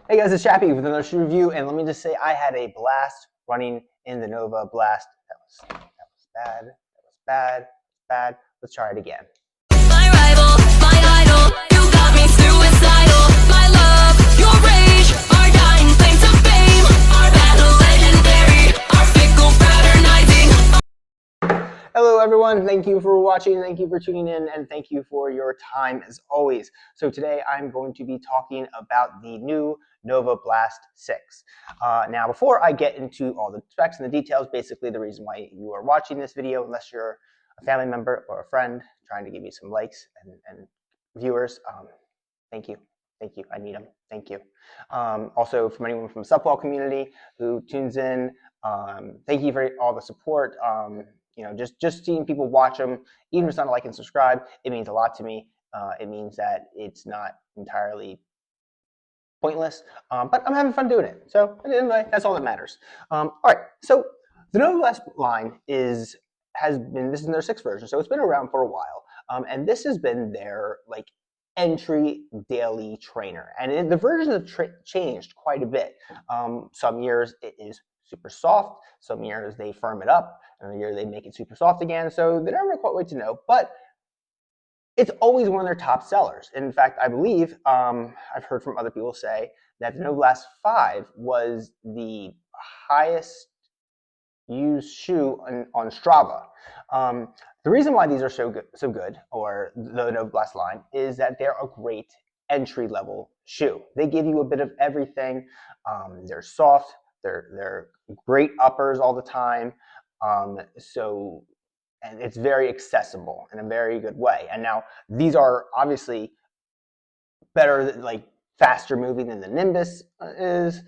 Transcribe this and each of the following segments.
Hey guys, it's Chappie with another shoe review, and let me just say I had a blast running in the Novablast. That was bad. That was bad. Bad. Let's try it again. My rival, my idol, you got me suicidal. My love, your rage, our dying claim to fame, our battle legendary, our fickle fraternizing. Hello everyone, thank you for watching, thank you for tuning in, and thank you for your time as always. So today I'm going to be talking about the new Novablast 6. Now before I get into all the specs and the details, basically the reason why you are watching this video, unless you're a family member or a friend trying to give me some likes and viewers, thank you. Thank you. I need them. Thank you. Also, from anyone from the softball community who tunes in, thank you for all the support. Just seeing people watch them, even if it's not a like and subscribe, it means a lot to me. It means that it's not entirely pointless, but I'm having fun doing it. So anyway, that's all that matters. All right, so the Novablast line has been, this is their 6th version, so it's been around for a while, and this has been their entry daily trainer, and the versions have changed quite a bit. Some years it is super soft, some years they firm it up, and the year they make it super soft again, so they never quite wait to know, but it's always one of their top sellers. In fact, I believe I've heard from other people say that the Novablast 5 was the highest used shoe on Strava. The reason why these are so good, or the Novablast line, is that they're a great entry-level shoe. They give you a bit of everything. They're soft. They're great uppers all the time. And it's very accessible in a very good way. And now these are obviously better, faster moving than the Nimbus is.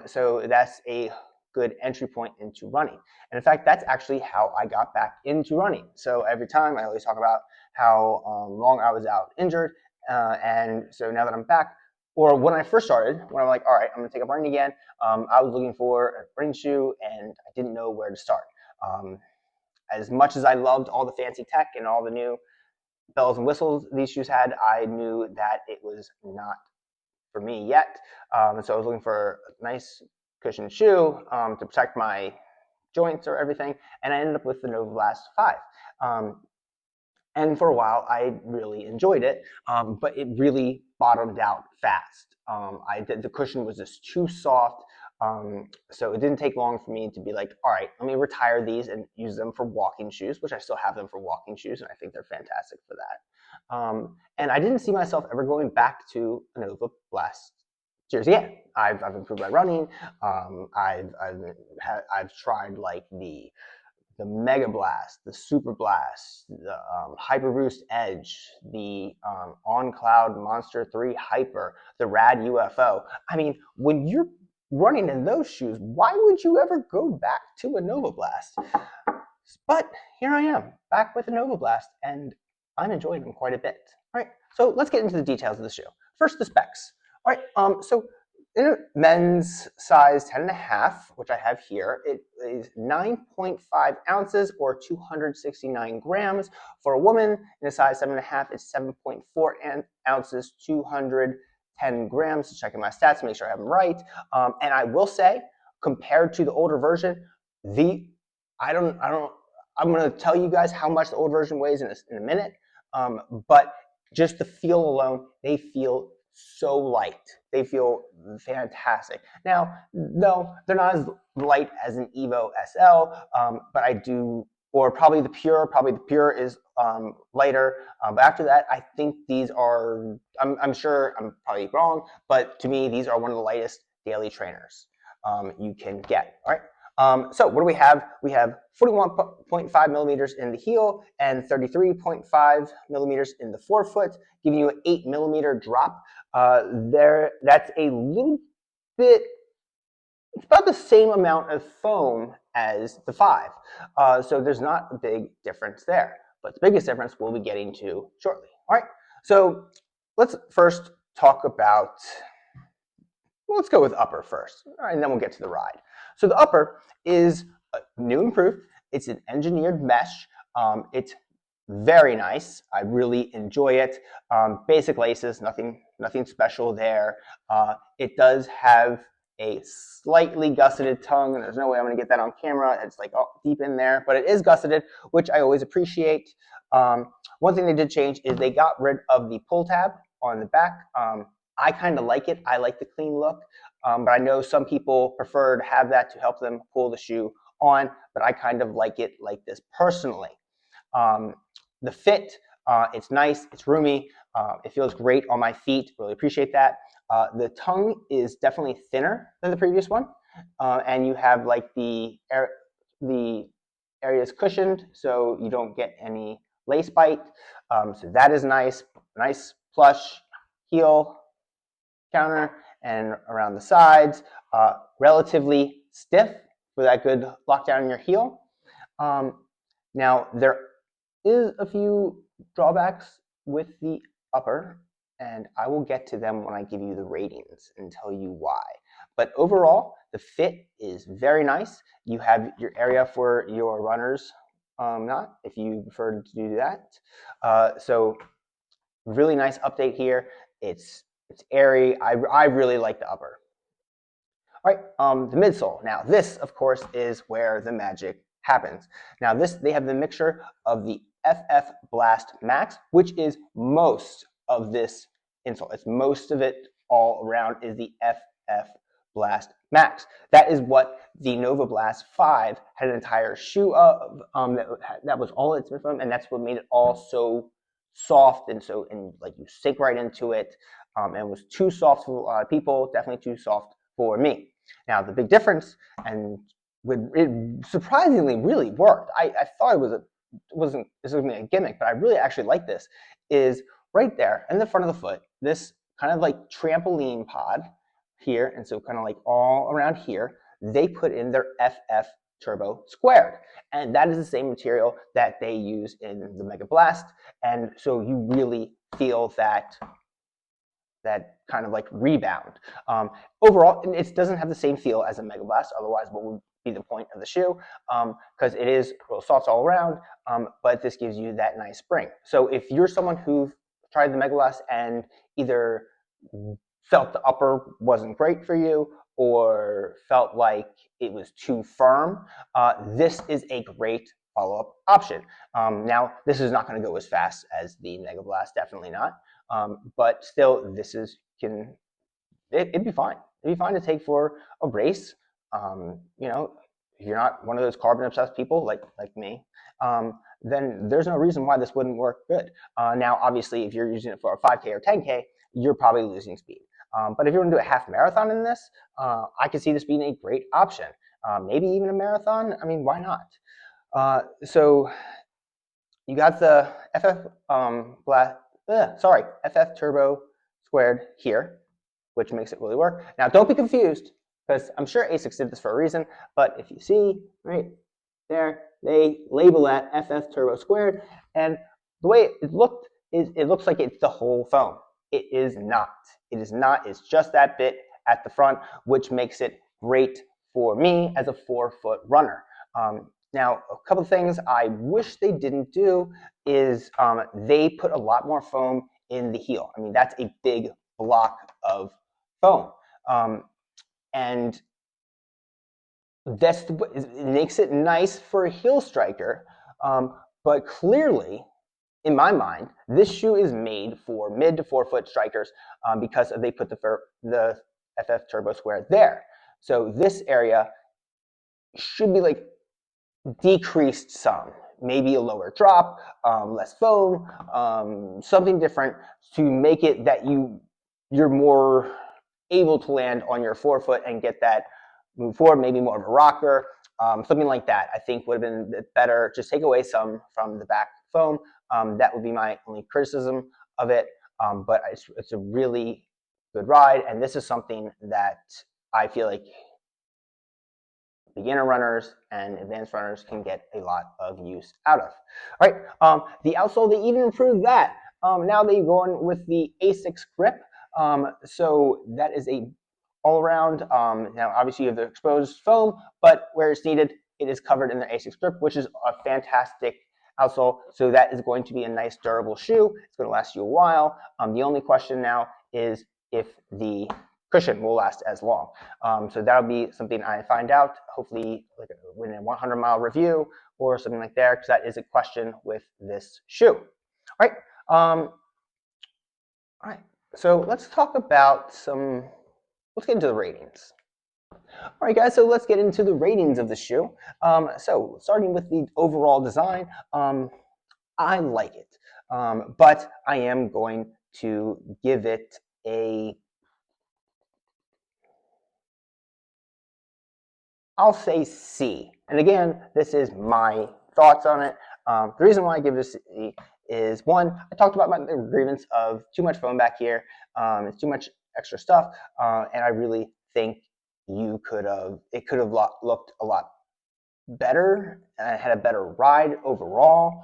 So that's a good entry point into running. And in fact, that's actually how I got back into running. So every time I always talk about how long I was out injured. And so now that I'm back, or when I first started, when I'm like, all right, I'm gonna take up running again, I was looking for a running shoe and I didn't know where to start. As much as I loved all the fancy tech and all the new bells and whistles these shoes had, I knew that it was not for me yet. So I was looking for a nice cushioned shoe to protect my joints or everything, and I ended up with the Novablast 5. And for a while, I really enjoyed it, but it really bottomed out fast. The cushion was just too soft, so it didn't take long for me to be like, all right, let me retire these and use them for walking shoes, which I still have them for walking shoes, and I think they're fantastic for that. And I didn't see myself ever going back to a Novablast series again. I've improved my running. I've tried the Megablast, the Super Blast, the Hyper Boost Edge, the On Cloud Monster 3 Hyper, the Rad UFO. I mean, when you're running in those shoes, why would you ever go back to a Novablast? But here I am, back with a Novablast, and I'm enjoying them quite a bit. All right, so let's get into the details of the shoe. First, the specs. All right, so in a men's size 10.5, which I have here, it is 9.5 ounces or 269 grams. For a woman in a size 7.5, it's 7.4 ounces, 210 grams. So checking my stats to make sure I have them right. And I will say, compared to the older version, I'm going to tell you guys how much the old version weighs in a minute. But just the feel alone, they feel so light. They feel fantastic. Now, no, they're not as light as an Evo SL, but I do, or probably the Pure is lighter. But after that, I think these are, I'm sure I'm probably wrong, but to me, these are one of the lightest daily trainers you can get. All right. So what do we have? We have 41.5 millimeters in the heel and 33.5 millimeters in the forefoot, giving you an 8 millimeter drop. That's a little bit, it's about the same amount of foam as the 5. So there's not a big difference there. But the biggest difference we'll be getting to shortly. All right, so let's first talk about, well, let's go with upper first, and then we'll get to the ride. So the upper is new and improved. It's an engineered mesh. It's very nice. I really enjoy it. Basic laces, nothing special there. It does have a slightly gusseted tongue, and there's no way I'm going to get that on camera. It's like deep in there, but it is gusseted, which I always appreciate. One thing they did change is they got rid of the pull tab on the back. I kind of like it. I like the clean look, but I know some people prefer to have that to help them pull the shoe on, but I kind of like it like this personally. Um, the fit, it's nice, it's roomy, it feels great on my feet, really appreciate that. The tongue is definitely thinner than the previous one, and you have like the areas cushioned so you don't get any lace bite. So that is nice, nice plush heel counter and around the sides, relatively stiff for that good lockdown in your heel. Now there is a few drawbacks with the upper, and I will get to them when I give you the ratings and tell you why. But overall, the fit is very nice. You have your area for your runners knot if you prefer to do that. So really nice update here. It's airy. I really like the upper. All right, the midsole. Now this, of course, is where the magic happens. Now they have the mixture of the FF Blast Max, which is most of this insole. It's most of it all around is the FF Blast Max. That is what the Novablast 5 had an entire shoe of. That was all it's made from, and that's what made it all so soft and like you sink right into it. And it was too soft for a lot of people, definitely too soft for me. Now the big difference, and it surprisingly really worked. I thought this was going to be a gimmick, but I really actually like this. Is right there in the front of the foot, this kind of like trampoline pod here, and so kind of like all around here, they put in their FF Turbo Squared, and that is the same material that they use in the Megablast, and so you really feel that kind of like rebound. Overall, it doesn't have the same feel as a Megablast. Otherwise, what would be the point of the shoe? Because it is real soft all around, but this gives you that nice spring. So if you're someone who tried the Megablast and either felt the upper wasn't great for you or felt like it was too firm, this is a great follow-up option. Now, this is not going to go as fast as the Megablast, definitely not. But still, it'd be fine. It'd be fine to take for a race. If you're not one of those carbon obsessed people like me, then there's no reason why this wouldn't work good. Now, obviously, if you're using it for a 5K or 10K, you're probably losing speed. But if you're going to do a half marathon in this, I could see this being a great option. Maybe even a marathon. I mean, why not? So you got the FF Turbo Squared here, which makes it really work. Now, don't be confused, because I'm sure ASICS did this for a reason, but if you see right there, they label that FF Turbo Squared, and the way it looked is it looks like it's the whole foam. It is not. It is not. It's just that bit at the front, which makes it great for me as a 4-foot runner. Now, a couple of things I wish they didn't do is they put a lot more foam in the heel. I mean, that's a big block of foam. And it makes it nice for a heel striker. But clearly, in my mind, this shoe is made for mid to 4-foot strikers because they put the FF Turbo Square there. So this area should be like decreased some, maybe a lower drop, less foam, something different to make it that you're more able to land on your 4-foot and get that move forward, maybe more of a rocker, something like that. I think would have been better. Just take away some from the back foam. That would be my only criticism of it. But it's a really good ride, and this is something that I feel like beginner runners and advanced runners can get a lot of use out of. All right, the outsole, they even improved that. Now they go on with the ASICS grip. So that is a all around. Now obviously you have the exposed foam, but where it's needed, it is covered in the ASICS grip, which is a fantastic outsole. So that is going to be a nice durable shoe. It's going to last you a while. The only question now is if the cushion will last as long. So that'll be something I find out, hopefully like within a 100-mile review or something like that, because that is a question with this shoe. All right. All right. So let's talk about let's get into the ratings. All right, guys, so let's get into the ratings of the shoe. So starting with the overall design, I like it, but I am going to give it I'll say C. And again, this is my thoughts on it. The reason why I give this C is, one, I talked about the grievance of too much foam back here. It's too much extra stuff, and I really think it could have looked a lot better and had a better ride overall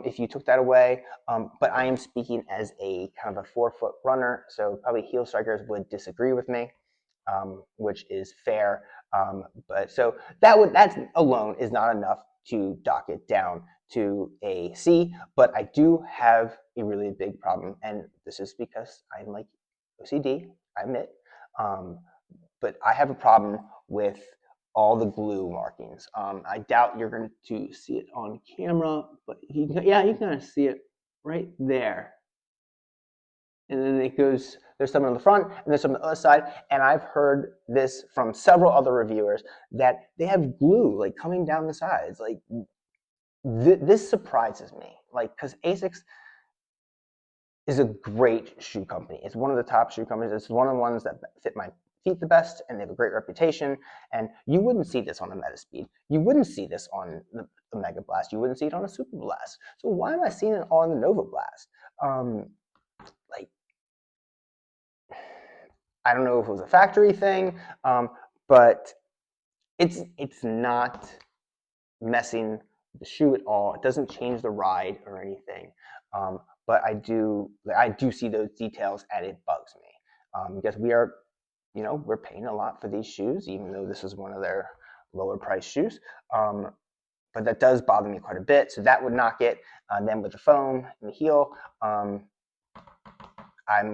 if you took that away. But I am speaking as a kind of a 4-foot runner, so probably heel strikers would disagree with me, which is fair. But so that alone is not enough to dock it down to a C. But I do have a really big problem, and this is because I'm like OCD, I admit. But I have a problem with all the glue markings. I doubt you're going to see it on camera, but you can kind of see it right there. And then it goes, there's some on the front and there's some on the other side. And I've heard this from several other reviewers that they have glue like coming down the sides. Like this surprises me. Like, because ASICS is a great shoe company. It's one of the top shoe companies. It's one of the ones that fit my feet the best, and they have a great reputation. And you wouldn't see this on a Metaspeed. You wouldn't see this on the Megablast. You wouldn't see it on a Superblast. So why am I seeing it on the Novablast? Like, I don't know if it was a factory thing, but it's not messing the shoe at all. It doesn't change the ride or anything. But I do see those details, and it bugs me because we're paying a lot for these shoes, even though this is one of their lower price shoes. But that does bother me quite a bit. So that would knock it. Then with the foam and the heel, I'm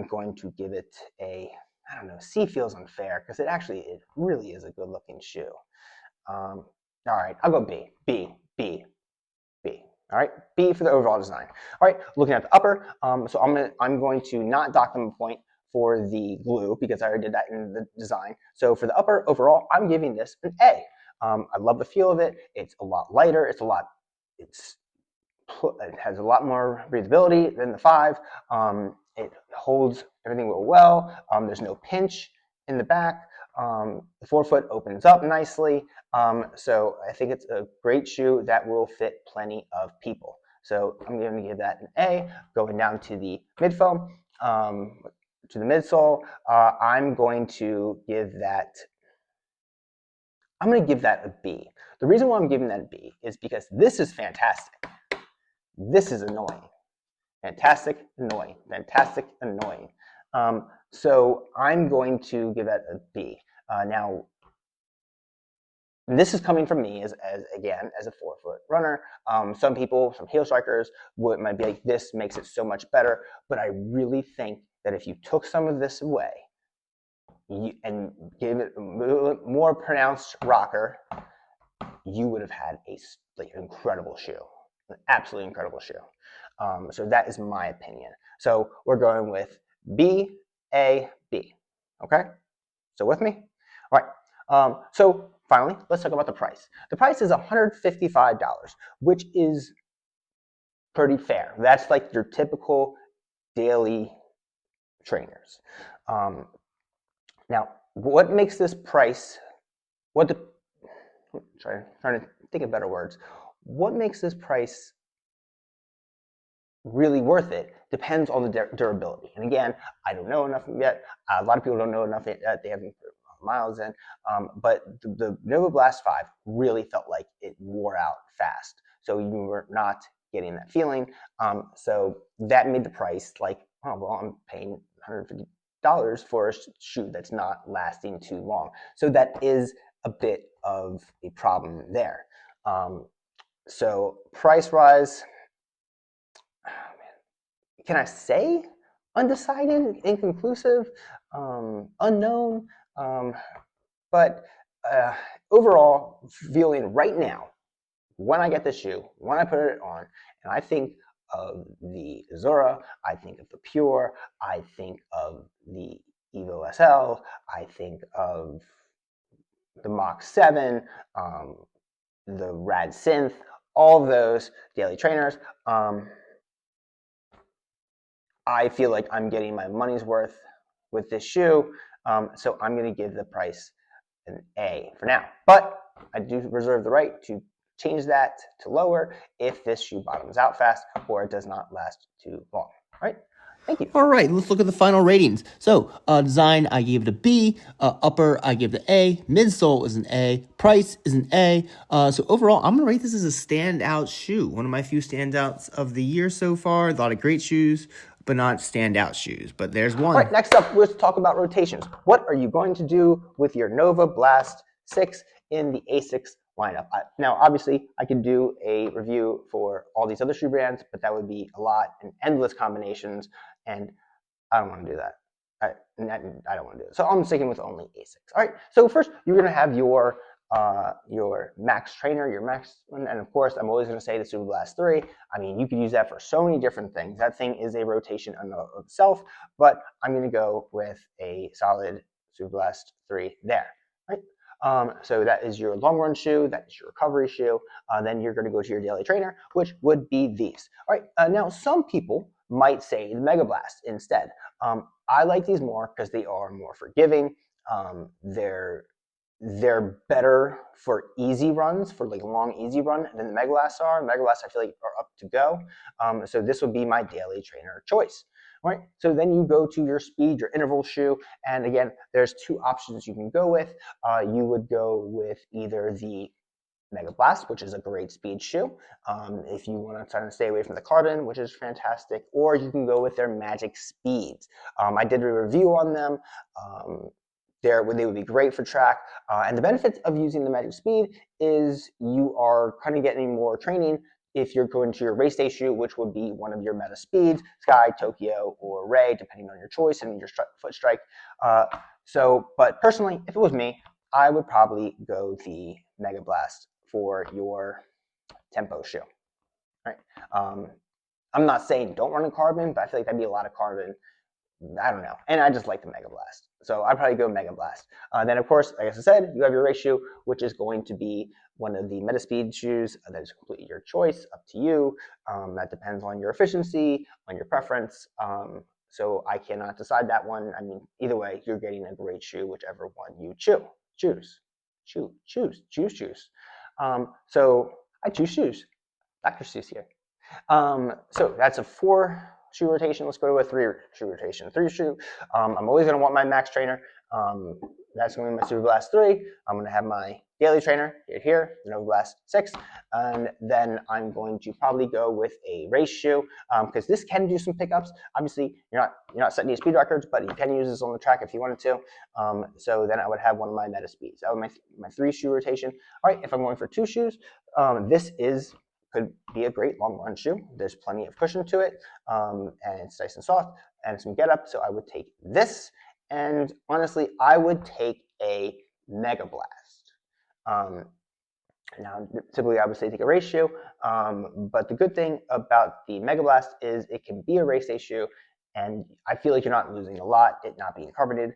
going to give it I don't know, C feels unfair because it really is a good looking shoe. All right, I'll go B. All right, B for the overall design. All right, looking at the upper, so I'm going to not dock them a point for the glue because I already did that in the design. So for the upper overall, I'm giving this an A. I love the feel of it. It's a lot lighter. It has a lot more breathability than the 5. It holds everything real well. There's no pinch in the back. The 4-foot opens up nicely. So I think it's a great shoe that will fit plenty of people. So I'm going to give that an A. Going down to the mid foam, to the midsole, I'm going to give that a B. The reason why I'm giving that a B is because this is fantastic. This is annoying. Fantastic, annoying. Fantastic, annoying. So I'm going to give that a B. Now, this is coming from me as a 4-foot runner. Some heel strikers might be like, this makes it so much better. But I really think that if you took some of this away and gave it a more pronounced rocker, you would have had an incredible shoe, an absolutely incredible shoe. So that is my opinion. So we're going with B, A, B. Okay? So with me? All right. So finally, let's talk about the price. The price is $155, which is pretty fair. That's like your typical daily trainers. Now, what makes this price, trying to think of better words, what makes this price really worth it depends on the durability. And again, I don't know enough yet. A lot of people don't know enough yet. They haven't put miles in. But the Novablast 5 really felt like it wore out fast. So you were not getting that feeling. So that made the price like, oh, well, I'm paying $150 for a shoe that's not lasting too long. So that is a bit of a problem there. So price-wise, can I say undecided, inconclusive, unknown? Um, but uh, overall, feeling right now, when I get the shoe, when I put it on, and I think of the Zora, I think of the Pure, I think of the Evo SL, I think of the Mach 7, um, the Rad Synth, all of those daily trainers. I feel like I'm getting my money's worth with this shoe, so I'm going to give the price an A for now. But I do reserve the right to change that to lower if this shoe bottoms out fast or it does not last too long. All right. Thank you. All right, let's look at the final ratings. So, design, I gave it a B. Upper, I gave it an A. Midsole is an A. Price is an A. So overall, I'm gonna rate this as a standout shoe. One of my few standouts of the year so far. A lot of great shoes, but not standout shoes. But there's one. All right, next up, let's talk about rotations. What are you going to do with your Novablast 6 in the A6 lineup? Now, obviously, I could do a review for all these other shoe brands, but that would be a lot and endless combinations, and I don't want to do that. I don't want to do it. So I'm sticking with only A6. All right. So first, you're going to have your Max Trainer, your Max one, and of course, I'm always going to say the Superblast 3. I mean, you could use that for so many different things. That thing is a rotation in of itself, but I'm going to go with a solid Superblast 3 there. Right. So that is your long run shoe. That is your recovery shoe. Then you're going to go to your daily trainer, which would be these. All right. Now, some people might say the Megablast instead. I like these more because they are more forgiving. They're better for easy runs, for like a long easy run than the Megablasts are. Megablasts I feel like are up to go. So this would be my daily trainer choice. All right. So then you go to your speed, your interval shoe, and again, there's two options you can go with. You would go with either the Megablast, which is a great speed shoe. If you want to try to stay away from the carbon, which is fantastic, or you can go with their Magic Speeds. I did a review on them. They would be great for track. And the benefits of using the Magic Speed is you are kind of getting more training if you're going to your race day shoe, which would be one of your meta speeds, Sky, Tokyo, or Ray, depending on your choice and your foot strike. But personally, if it was me, I would probably go the Megablast for your tempo shoe. Right? I'm not saying don't run in carbon, but I feel like that'd be a lot of carbon. I don't know. And I just like the Megablast. So I'd probably go Megablast. Then, of course, like I said, you have your race shoe, which is going to be one of the Metaspeed shoes. That is completely your choice, up to you. That depends on your efficiency, on your preference. So I cannot decide that one. I mean, either way, you're getting a great shoe, whichever one you choose. So I choose shoes. Dr. Seuss here. So that's a 4 shoe rotation. Let's go to a 3 shoe rotation. 3 shoe. I'm always going to want my Max Trainer. That's going to be my Superblast 3. I'm going to have my daily trainer here, the Novablast 6. And then I'm going to probably go with a race shoe because this can do some pickups. Obviously, you're not setting any speed records, but you can use this on the track if you wanted to. So then I would have one of my meta speeds. That would be my 3 shoe rotation. All right, if I'm going for 2 shoes, this could be a great long run shoe. There's plenty of cushion to it, and it's nice and soft, and some get up. So I would take this, and honestly, I would take a Megablast. Now, typically, I would say take a race shoe, but the good thing about the Megablast is it can be a race day shoe, and I feel like you're not losing a lot, it not being carbonated,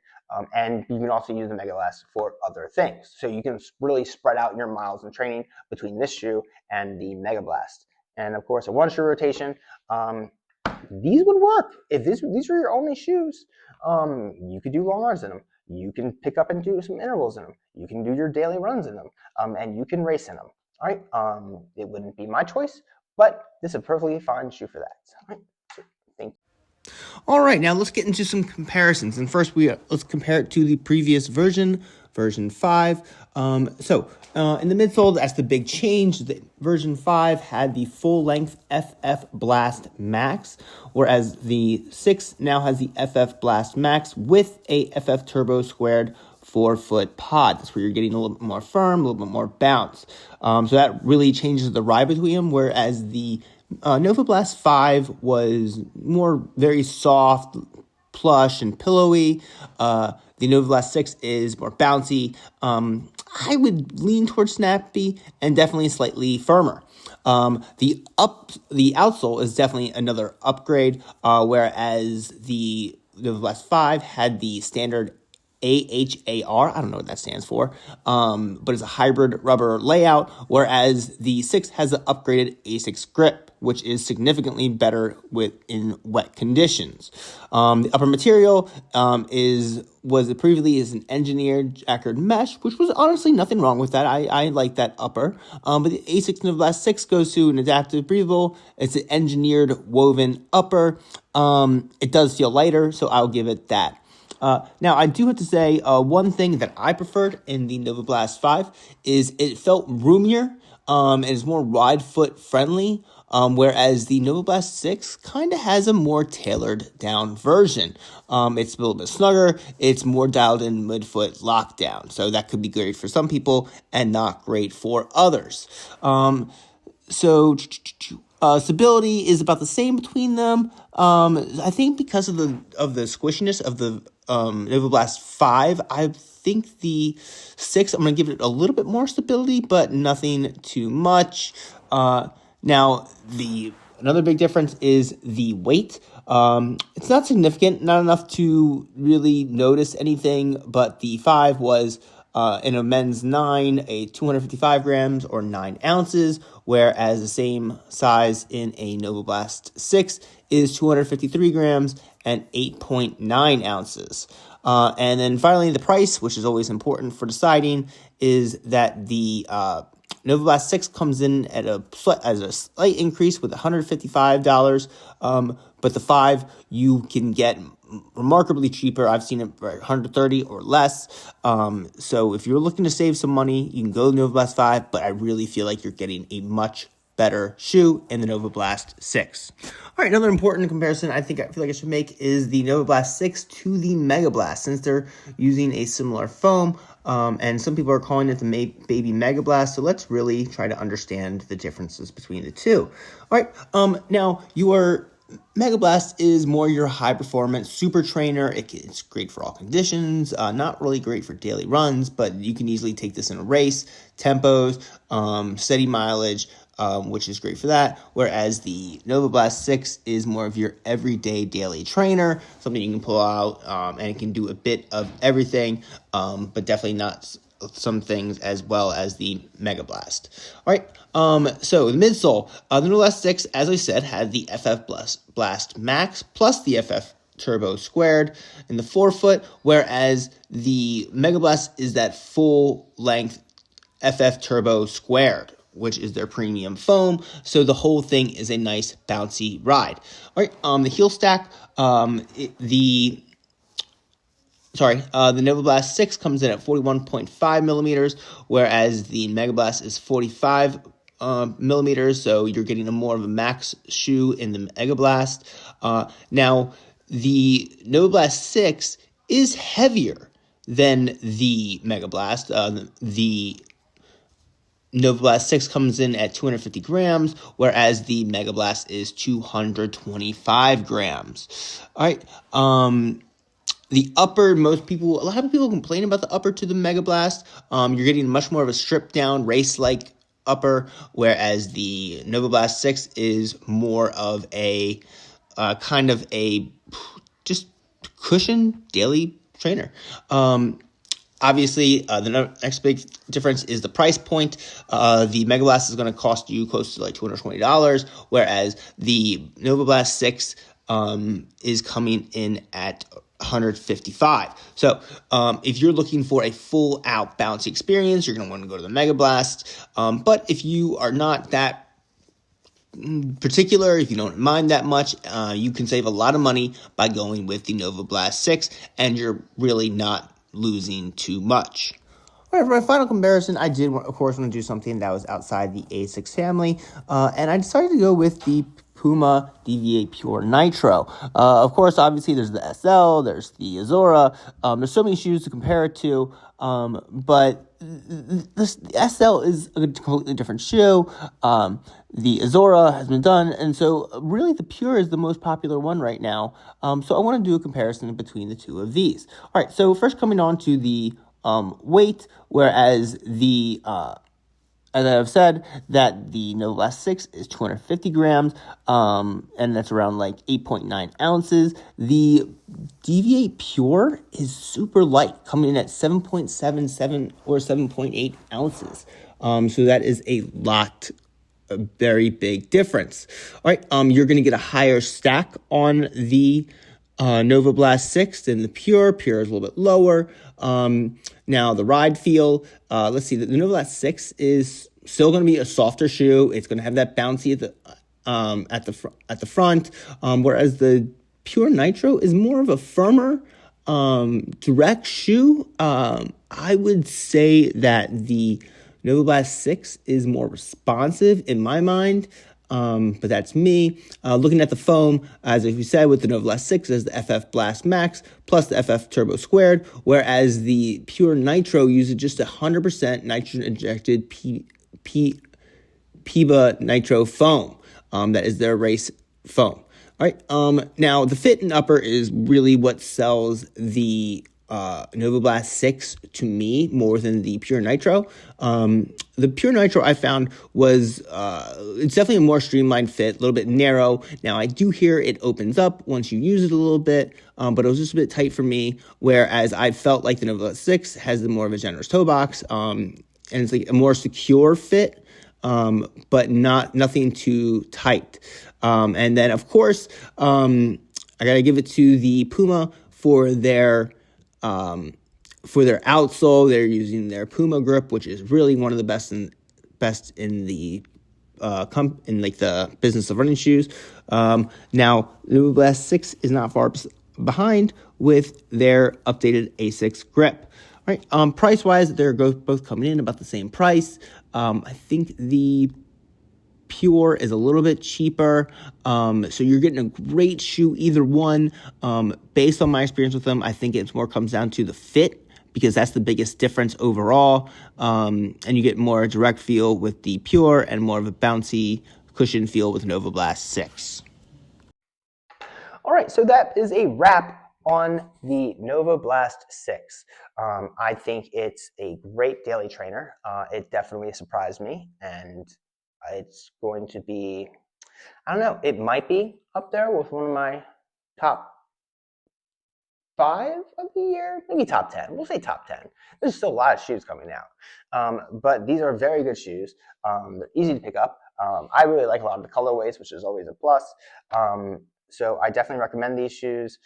and you can also use the Megablast for other things. So you can really spread out your miles in training between this shoe and the Megablast. And of course, a 1 shoe rotation, these would work. If these were your only shoes, you could do long runs in them. You can pick up and do some intervals in them. You can do your daily runs in them, and you can race in them. All right. It wouldn't be my choice, but this is a perfectly fine shoe for that. All right. So, thank you. All right, now let's get into some comparisons. And first, let's compare it to the previous version 5. In the midsole, that's the big change. The version 5 had the full-length FF Blast Max, whereas the 6 now has the FF Blast Max with a FF Turbo Squared 4-foot pod. That's where you're getting a little bit more firm, a little bit more bounce. So that really changes the ride between them, whereas the Novablast 5 was more very soft, plush, and pillowy. The Novablast 6 is more bouncy. I would lean towards snappy and definitely slightly firmer. The outsole is definitely another upgrade, whereas the Novablast 5 had the standard AHAR. I don't know what that stands for, but it's a hybrid rubber layout, whereas the 6 has the upgraded A6 grip, which is significantly better in wet conditions. The upper material was previously an engineered jacquard mesh, which was honestly nothing wrong with that. I like that upper. But the A6 Novablast 6 goes to an adaptive breathable. It's an engineered woven upper. It does feel lighter, so I'll give it that. Now, I do have to say, one thing that I preferred in the Novablast 5 is it felt roomier, and it's more wide foot friendly, whereas the Novablast 6 kind of has a more tailored down version. It's a little bit snugger, it's more dialed in midfoot lockdown, so that could be great for some people and not great for others. Stability is about the same between them. I think because of the squishiness of the Novablast 5, I think the 6, I'm going to give it a little bit more stability, but nothing too much. Now, another big difference is the weight. It's not significant, not enough to really notice anything, but the 5 was in a men's 9, 255 grams or 9 ounces, whereas the same size in a Novablast 6 is 253 grams and 8.9 ounces. And then finally, the price, which is always important for deciding, is that the Novablast 6 comes in at a slight increase with $155, but the 5 you can get remarkably cheaper. I've seen it for $130 or less. So if you're looking to save some money, you can go to Novablast 5, but I really feel like you're getting a much better shoe in the Novablast 6. All right, another important comparison I feel like I should make is the Novablast 6 to the Megablast, since they're using a similar foam, and some people are calling it the baby Megablast, so let's really try to understand the differences between the two. All right, now your Megablast is more your high-performance super trainer. It's great for all conditions, not really great for daily runs, but you can easily take this in a race, tempos, steady mileage, which is great for that, whereas the Novablast 6 is more of your everyday daily trainer, something you can pull out, and it can do a bit of everything, but definitely not some things as well as the Megablast. All right, so the midsole, the Novablast 6, as I said, had the FF Blast Max plus the FF Turbo Squared in the forefoot, whereas the Megablast is that full-length FF Turbo Squared, which is their premium foam, so the whole thing is a nice bouncy ride. All right, the heel stack, the Novablast 6 comes in at 41.5 millimeters, whereas the Megablast is 45 millimeters, so you're getting more of a max shoe in the Megablast. Now, the Novablast 6 is heavier than the Megablast. The Novablast 6 comes in at 250 grams, whereas the Megablast is 225 grams. All right, the upper, a lot of people complain about the upper to the Megablast. You're getting much more of a stripped down race-like upper, whereas the Novablast 6 is more of a kind of a just cushion daily trainer. Obviously, the next big difference is the price point. The Megablast is going to cost you close to like $220, whereas the Novablast 6 is coming in at $155. So if you're looking for a full out bouncy experience, you're going to want to go to the Megablast. But if you are not that particular, if you don't mind that much, you can save a lot of money by going with the Novablast 6, and you're really not losing too much. All right, for my final comparison, I did, of course, want to do something that was outside the A6 family, and I decided to go with the Puma DV8 Pure Nitro. Of course, obviously, there's the SL, there's the Azura. There's so many shoes to compare it to, but the SL is a completely different shoe. The Azura has been done, and so really the Pure is the most popular one right now. So I want to do a comparison between the two of these. All right, so first coming on to the weight, whereas the as I've said, that the Novablast 6 is 250 grams, and that's around like 8.9 ounces. The DV8 Pure is super light, coming in at 7.77 or 7.8 ounces. So that is a very big difference. All right, you're going to get a higher stack on the Novablast 6 than the Pure. Pure is a little bit lower. Now the ride feel, let's see, the Novablast 6 is still going to be a softer shoe. It's going to have that bouncy at the front, whereas the Pure Nitro is more of a firmer, direct shoe. I would say that the Novablast 6 is more responsive in my mind. But that's me. Looking at the foam, as we said, with the Novablast 6 is the FF Blast Max plus the FF Turbo Squared, whereas the Pure Nitro uses just 100% nitrogen-injected PIBA Nitro foam. That is their race foam. All right. Now, the fit and upper is really what sells the Novablast 6 to me more than the Pure Nitro. The Pure Nitro I found was it's definitely a more streamlined fit, a little bit narrow. Now I do hear it opens up once you use it a little bit, but it was just a bit tight for me. Whereas I felt like the Novablast 6 has more of a generous toe box, and it's like a more secure fit, but nothing too tight. And then of course I gotta give it to the Puma for their outsole. They're using their Puma grip, which is really one of the best in the the business of running shoes. Now, the Novablast 6 is not far behind with their updated A6 grip. All right, price wise, they're both coming in about the same price. I think the Pure is a little bit cheaper, so you're getting a great shoe either one. Based on my experience with them, I think it more comes down to the fit, because that's the biggest difference overall, and you get more direct feel with the Pure and more of a bouncy cushion feel with Novablast 6. All right, so that is a wrap on the Novablast 6. I think it's a great daily trainer. It definitely surprised me, and it's going to be, I don't know, it might be up there with one of my top 5 of the year, maybe top 10. We'll say top 10. There's still a lot of shoes coming out, but these are very good shoes. They're easy to pick up. I really like a lot of the colorways, which is always a plus. So I definitely recommend these shoes,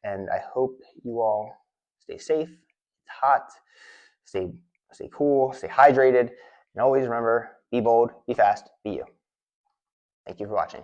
and I hope you all stay safe, hot, stay cool, stay hydrated, and always remember, be bold, be fast, be you. Thank you for watching.